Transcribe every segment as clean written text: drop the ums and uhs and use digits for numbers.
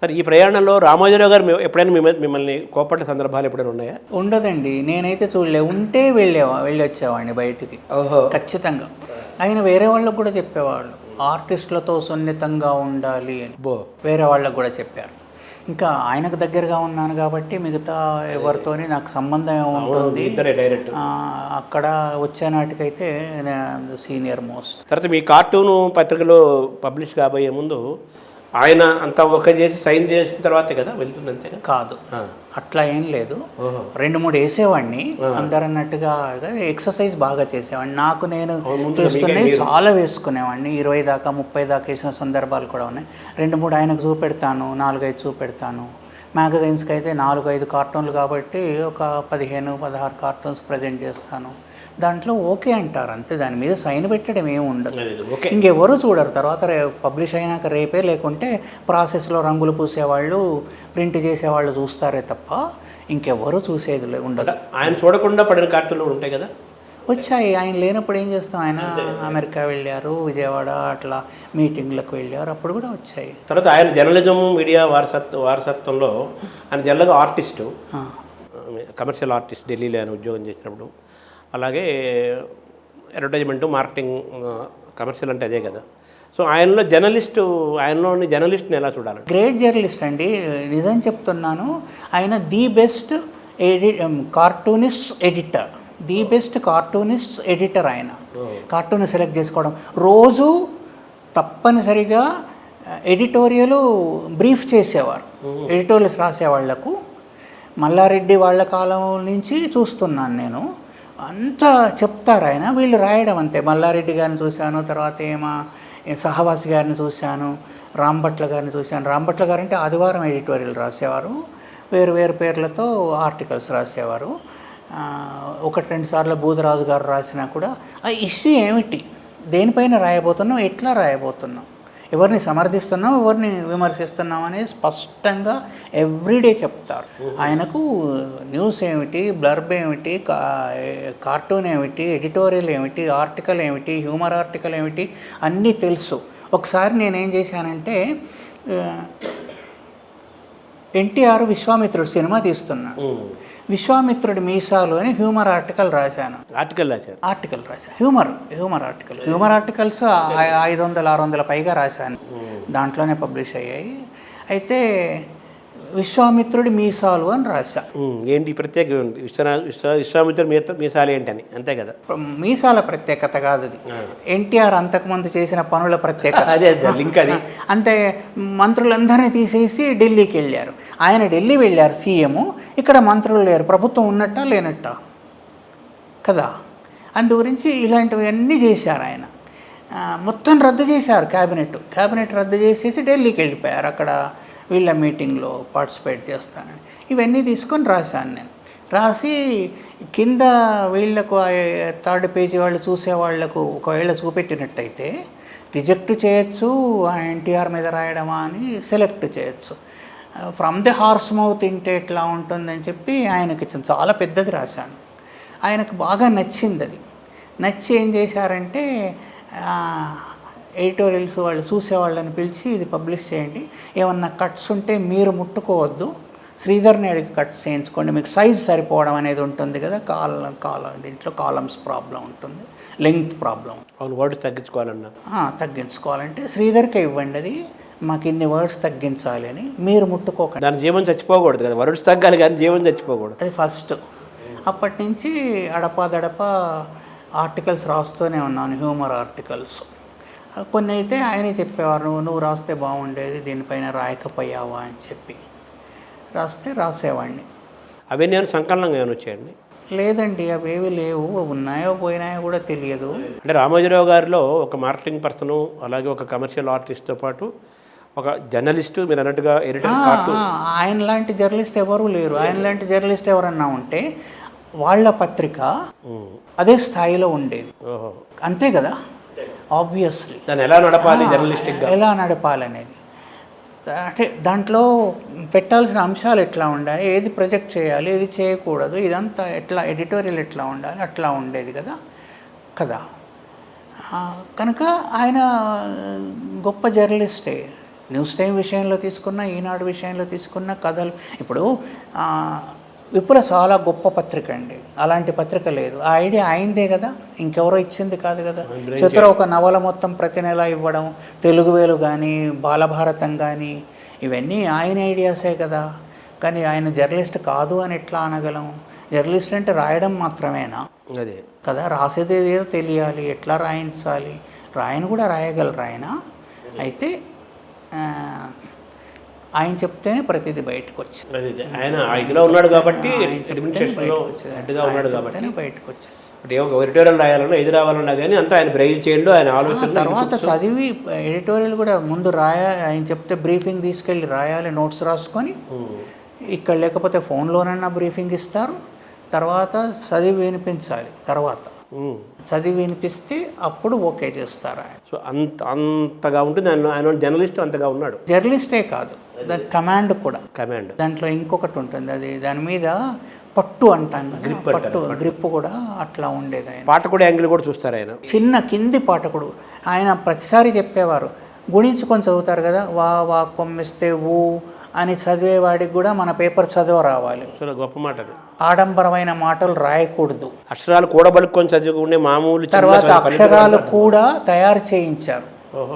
Sir ఈ ప్రయాణంలో రామోజీరావు గారు ఎప్పుడైనా మిమ్మల్ని కోపడ్డ సందర్భాలు ఎప్పుడైనా ఉన్నాయా? ఉండదండి. నేనైతే చూడలే. ఉంటే వెళ్ళొచ్చేవాడిని బయటికి. ఓహో! ఖచ్చితంగా. ఆయన వేరే వాళ్ళకు కూడా చెప్పేవాళ్ళు. ఆర్టిస్టులతో సున్నితంగా ఉండాలి అని. వేరే వాళ్ళకు కూడా చెప్పారు. ఇంకా ఆయనకు దగ్గరగా ఉన్నాను కాబట్టి మిగతా ఎవరితోని నాకు సంబంధం ఉంటుంది. అక్కడ వచ్చే నాటికైతే సీనియర్ మోస్ట్. తర్వాత మీ కార్టూను పత్రికలో పబ్లిష్ కాబోయే ముందు ఆయన అంతా ఓకే చేసి సైన్ చేసిన తర్వాతే కదా వెళ్తుంది, అంతే కాదు? అట్లా ఏం లేదు. 2-3 వేసేవాడిని అందరన్నట్టుగా. ఎక్సర్సైజ్ బాగా చేసేవాడిని. నాకు నేను చేసుకునే చాలా వేసుకునేవాడిని. 20 దాకా 30 దాకా వేసిన సందర్భాలు కూడా ఉన్నాయి. 2-3 ఆయనకు చూపెడతాను, 4-5 చూపెడతాను. మ్యాగజైన్స్కి అయితే 4-5 కార్టూన్లు కాబట్టి ఒక 15-16 కార్టూన్స్ ప్రజెంట్ చేస్తాను. దాంట్లో ఓకే అంటారు అంతే. దాని మీద సైన్ పెట్టడం ఏమి ఉండదు. ఇంకెవరు చూడరు. తర్వాత పబ్లిష్ అయినాక రేపే, లేకుంటే ప్రాసెస్లో రంగులు పూసేవాళ్ళు, ప్రింట్ చేసేవాళ్ళు చూస్తారే తప్ప ఇంకెవరు చూసేది ఉండదు. ఆయన చూడకుండా పడిన కార్టూన్లు ఉంటాయి కదా, వచ్చాయి. ఆయన లేనప్పుడు ఏం చేస్తాం? ఆయన అమెరికా వెళ్ళారు, విజయవాడ అట్లా మీటింగ్లకు వెళ్ళారు, అప్పుడు కూడా వచ్చాయి. తర్వాత ఆయన జర్నలిజం మీడియా వారసత్వంలో ఆయన జనరల్గా ఆర్టిస్టు, కమర్షియల్ ఆర్టిస్ట్. ఢిల్లీలో ఆయన ఉద్యోగం చేసినప్పుడు, అలాగే అడ్వర్టైజ్మెంటు, మార్కెటింగ్, కమర్షియల్ అంటే అదే కదా. సో ఆయనలో ఆయనలోని జర్నలిస్ట్ని ఎలా చూడాలి? గ్రేట్ జర్నలిస్ట్ అండి, నిజం చెప్తున్నాను. ఆయన the best cartoonist editor, the best cartoonist editor. ఆయన కార్టూన్ సెలెక్ట్ చేసుకోవడం, రోజు తప్పనిసరిగా ఎడిటోరియల్ బ్రీఫ్ చేసేవారు. ఎడిటోరియల్స్ రాసేవాళ్లకు మల్లారెడ్డి వాళ్ళ కాలం నుంచి చూస్తున్నాను నేను. అంతా చెప్తారు ఆయన. వీళ్ళు రాయడం అంతే. మల్లారెడ్డి గారిని చూశాను, తర్వాత సహవాసి గారిని చూశాను, రాంభట్ల గారిని చూశాను. రాంభట్ల గారు అంటే ఆదివారం ఎడిటోరియల్ రాసేవారు, వేరు వేరు పేర్లతో ఆర్టికల్స్ రాసేవారు. 1-2 సార్లు బూదరాజు గారు రాసినా కూడా ఆ ఇష్యూ ఏమిటి, దేనిపైన రాయబోతున్నాం, ఎట్లా రాయబోతున్నాం, ఎవరిని సమర్థిస్తున్నాం, ఎవరిని విమర్శిస్తున్నాం అనేది స్పష్టంగా ఎవ్రీడే చెప్తారు. ఆయనకు న్యూస్ ఏమిటి, బ్లర్బ్ ఏమిటి, కార్టూన్ ఏమిటి, ఎడిటోరియల్ ఏమిటి, ఆర్టికల్ ఏమిటి, హ్యూమర్ ఆర్టికల్ ఏమిటి, అన్నీ తెలుసు. ఒకసారి నేనేం చేశానంటే, ఎన్టీఆర్ విశ్వామిత్రుడు సినిమా తీస్తున్నాను. విశ్వామిత్రుడి మీసాలు అని హ్యూమర్ ఆర్టికల్ రాశాను. ఆర్టికల్ రాశాను. హ్యూమర్ ఆర్టికల్స్ 500-600 పైగా రాశాను. దాంట్లోనే పబ్లిష్ అయ్యాయి. అయితే విశ్వామిత్రుడి మీసాలు అని రాశా. ఏంటి ప్రత్యేక? విశ్వామిత్రుడి మీసాలు ఏంటని, అంతే కదా. మీసాల ప్రత్యేకత కాదు అది, ఎన్టీఆర్ అంతకుముందు చేసిన పనుల ప్రత్యేకత. అదే లింక్ అది. అంటే మంత్రులందరినీ తీసేసి ఢిల్లీకి వెళ్ళారు. ఆయన ఢిల్లీ వెళ్ళారు సీఎం, ఇక్కడ మంత్రులు లేరు. ప్రభుత్వం ఉన్నట్టా లేనట్టా కదా. అందు గురించి ఇలాంటివన్నీ చేశారు ఆయన. మొత్తం రద్దు చేశారు. క్యాబినెట్ రద్దు చేసేసి ఢిల్లీకి వెళ్ళిపోయారు. అక్కడ వీళ్ళ మీటింగ్లో పార్టిసిపేట్ చేస్తానని ఇవన్నీ తీసుకొని రాశాను నేను. రాసి కింద వీళ్లకు 3rd పేజీ వాళ్ళు చూసేవాళ్లకు ఒకవేళ చూపెట్టినట్టయితే రిజెక్ట్ చేయొచ్చు, ఎన్టీఆర్ మీద రాయడమా అని సెలెక్ట్ చేయొచ్చు. ఫ్రమ్ ది హార్స్ మౌత్ ఇంటే ఎట్లా ఉంటుందని చెప్పి ఆయనకి చాలా పెద్దది రాశాను. ఆయనకు బాగా నచ్చింది అది. నచ్చి ఏం చేశారంటే, ఎడిటోరియల్స్ వాళ్ళు చూసేవాళ్ళని పిలిచి ఇది పబ్లిష్ చేయండి, ఏమన్నా కట్స్ ఉంటే మీరు ముట్టుకోవద్దు, శ్రీధర్ని అడిగి కట్స్ చేయించుకోండి, మీకు సైజ్ సరిపోవడం అనేది ఉంటుంది కదా, దీంట్లో కాలమ్స్ ప్రాబ్లం ఉంటుంది, లెంగ్త్ ప్రాబ్లం. వర్డ్స్ తగ్గించుకోవాలంటే శ్రీధర్కే ఇవ్వండి, అది మాకు ఇన్ని వర్డ్స్ తగ్గించాలి అని, మీరు ముట్టుకోకండి. దాని జీవం చచ్చిపోకూడదు కదా, వర్డ్స్ తగ్గాలి కానీ జీవం చచ్చిపోకూడదు. అది ఫస్ట్. అప్పటి నుంచి అడపా ఆర్టికల్స్ రాస్తూనే ఉన్నాను, హ్యూమర్ ఆర్టికల్స్. కొన్ని అయితే ఆయనే చెప్పేవారు, నువ్వు రాస్తే బాగుండేది, దీనిపైన రాయకపోయావా అని చెప్పి. రాసేవాడిని. అవన్నీ ఏమైనా సంకలనంగా ఏమైనా వచ్చాయండి? లేదండి, అవేవి లేవు. ఉన్నాయో పోయినాయో కూడా తెలియదు. అంటే రామోజీరావు గారిలో ఒక మార్కెటింగ్ పర్సను, అలాగే ఒక కమర్షియల్ ఆర్టిస్ట్తో పాటు ఒక జర్నలిస్టు, మీరు అన్నట్టుగా ఎడిటర్. ఆయన లాంటి జర్నలిస్ట్ ఎవరూ లేరు. ఆయన లాంటి జర్నలిస్ట్ ఎవరన్నా ఉంటే వాళ్ళ పత్రిక అదే స్థాయిలో ఉండేది. అంతే కదా. ఆబ్వియస్లీ దాన్ని ఎలా నడపాలి, జర్నలిస్టిక్గా ఎలా నడపాలనేది, అంటే దాంట్లో పెట్టాల్సిన అంశాలు ఎట్లా ఉండాలి, ఏది ప్రొజెక్ట్ చేయాలి, ఏది చేయకూడదు, ఇదంతా ఎట్లా, ఎడిటోరియల్ ఎట్లా ఉండాలి, అట్లా ఉండేది కదా. కనుక ఆయన గొప్ప జర్నలిస్టే. న్యూస్ టైం విషయంలో తీసుకున్న, ఈనాడు విషయంలో తీసుకున్న కథలు. ఇప్పుడు విపుల చాలా గొప్ప పత్రిక అండి, అలాంటి పత్రిక లేదు. ఆ ఐడియా అయిందే కదా, ఇంకెవరో ఇచ్చింది కాదు కదా. చిత్ర ఒక నవల మొత్తం ప్రతి నెల ఇవ్వడం, తెలుగు వేలు కానీ బాలభారతం కానీ ఇవన్నీ ఆయన ఐడియాసే కదా. కానీ ఆయన జర్నలిస్ట్ కాదు అని ఎట్లా అనగలం? జర్నలిస్ట్ అంటే రాయడం మాత్రమేనా అదే కదా, రాసేది ఏదో తెలియాలి, ఎట్లా రాయించాలి. రాయను కూడా రాయగలరు ఆయన. అయితే ఆయన చెప్తేనే ప్రతిదీ బయటకు వచ్చింది. అదే ఆయన ఇదిలో ఉన్నాడు కాబట్టి, అడ్మినిస్ట్రేషన్లో హెడ్గా ఉన్నాడు కాబట్టి బయటకు వచ్చింది. ఎడిటోరియల్ రాయాలన్నా ఏది రావాలన్నా కానీ అంతా ఆయన బ్రెయిల్ చేయండు, ఆయన ఆలోచన. తర్వాత చదివి ఎడిటోరియల్ కూడా ముందు ఆయన చెప్తే బ్రీఫింగ్ తీసుకెళ్ళి రాయాలి, నోట్స్ రాసుకొని. ఇక్కడ లేకపోతే ఫోన్లోనన్నా బ్రీఫింగ్ ఇస్తారు. తర్వాత చదివి వినిపించాలి. తర్వాత చదివి వినిపిస్తే అప్పుడు ఓకే చేస్తారు ఆయన. సో అంతగా ఉంటుంది ఆయన జర్నలిస్ట్, అంతగా ఉన్నాడు. జర్నలిస్టే కాదు, దాని కమాండ్ కూడా. కమాండ్ దాంట్లో ఇంకొకటి ఉంటుంది, అది దాని మీద పట్టు అంటాం కదా, పట్టు గ్రిప్ కూడా అట్లా ఉండేది. ఆయన పాఠకుడు యాంగిల్ కూడా చూస్తారు ఆయన. చిన్న కింది పాఠకుడు. ఆయన ప్రతిసారి చెప్పేవారు, గుణించుకొని చదువుతారు కదా, వా కొమ్మిస్తే ఊ అని చదివేవాడికి కూడా మన పేపర్ చదువు రావాలి. గొప్ప మాట అది. ఆడంబరమైన మాటలు రాయకూడదు. అక్షరాలు కూడబలుకొని చదువుకునే మామూలు. తర్వాత అక్షరాలు కూడా తయారు చేయించారు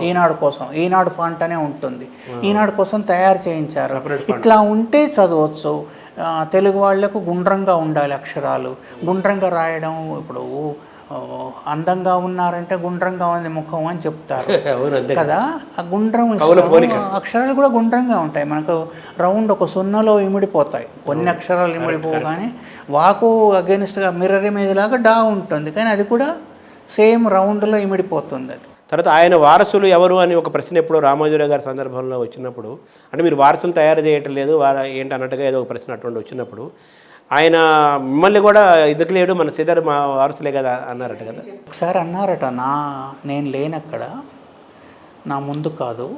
ఈనాడు కోసం. ఈనాడు ఫాంట్ అనే ఉంటుంది, ఈనాడు కోసం తయారు చేయించారు. ఇట్లా ఉంటే చదవచ్చు. తెలుగు వాళ్లకు గుండ్రంగా ఉండాలి అక్షరాలు, గుండ్రంగా రాయడం. ఇప్పుడు అందంగా ఉన్నారంటే గుండ్రంగా ఉంది ముఖం అని చెప్తారు కదా. ఆ గుండ్రం అక్షరాలు కూడా గుండ్రంగా ఉంటాయి. మనకు రౌండ్ ఒక సున్నలో ఇమిడిపోతాయి కొన్ని అక్షరాలు, ఇమిడిపోగానే వాకు అగెనిస్ట్గా మిర్రర్ ఇమేజ్ లాగా డా ఉంటుంది, కానీ అది కూడా సేమ్ రౌండ్లో ఇమిడిపోతుంది. అది తర్వాత ఆయన వారసులు ఎవరు అని ఒక ప్రశ్న ఎప్పుడో రామోజీరావు గారి సందర్భంలో వచ్చినప్పుడు, అంటే మీరు వారసులు తయారు చేయటం లేదు ఏంటి అన్నట్టుగా ఏదో ఒక ప్రశ్న అటువంటి వచ్చినప్పుడు, ఆయన మిమ్మల్ని కూడా ఎందుకు లేడు, మన సీతారు మా వారసులే కదా అన్నారట కదా. ఒకసారి అన్నారట, నేను లేనక్కడ, నా ముందు కాదు,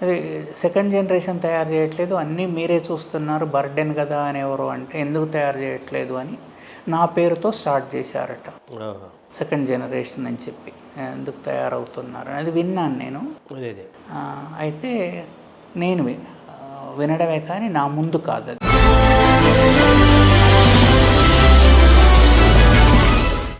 అది సెకండ్ జనరేషన్ తయారు చేయట్లేదు, అన్నీ మీరే చూస్తున్నారు, బర్డెన్ కదా అని ఎవరు అంటే, ఎందుకు తయారు చేయట్లేదు అని నా పేరుతో స్టార్ట్ చేశారట. సెకండ్ జనరేషన్ అని చెప్పి ఎందుకు తయారవుతున్నారు అది విన్నాను నేను. అయితే నేను వినడమే కానీ నా ముందు కాదు అది.